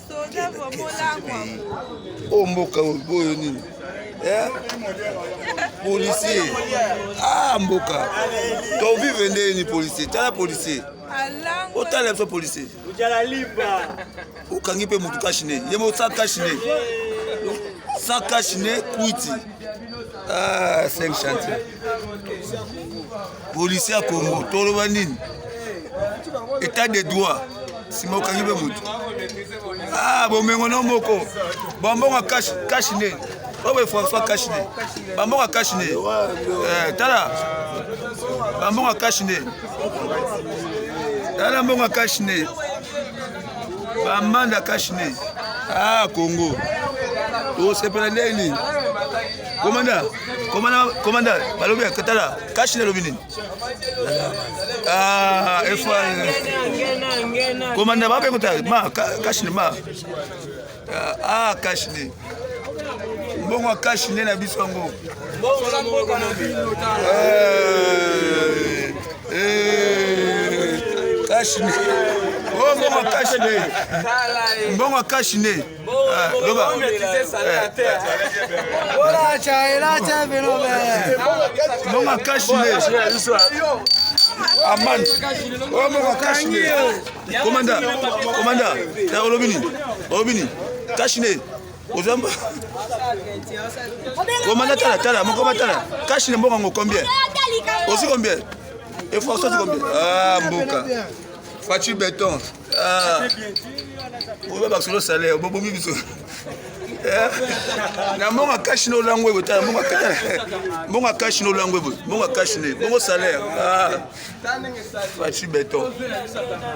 Soda Mola. Oh, Mboka, Boyoni. Policier. Ah, Mboka. Ton vive ni policier. Tu as la policier. O téléphone policier. O kangi pe mutu kashine. Yemo sa kashine. Sa kashine kuiti. Ah, 5 chantiers. Policier à Congo. Tolo banini. État de droit. Sima o kangi pe mutu. Ah, bon mengo no moko. Bambonga kashine. Obe François kashine. Bambonga kashine. Tala. Bambonga kashine. Tala mbonga kashine. Bamanda kashine. Ah, Congo. To sepela ndeni. Commandant, balobi katala kashine lobini. Ah, efwa. Commandant babe kota ma kashine ma. Ah, kashine. Mbongo kashine na biso ngo. Kashine. Oh, mbongo kashine. Mbongo kashine. Loba. Ola cha velo be. Mbongo kashine. Aman. Oh, mbongo kashine. Commandant. Ta olobini. Kashine. Ozamba. Commandant tala, mon commandant. Kashine mbongo ngo combien? Aussi combien? Et François combien? Ah, Mboka. Fachi béton. Ah. On va sur le salaire. Bobo biso. Na monga kashine olangwe bota monga katala. Monga kashine olangwe bo. Monga kashine. Mongo salaire. Ah. Fachi béton.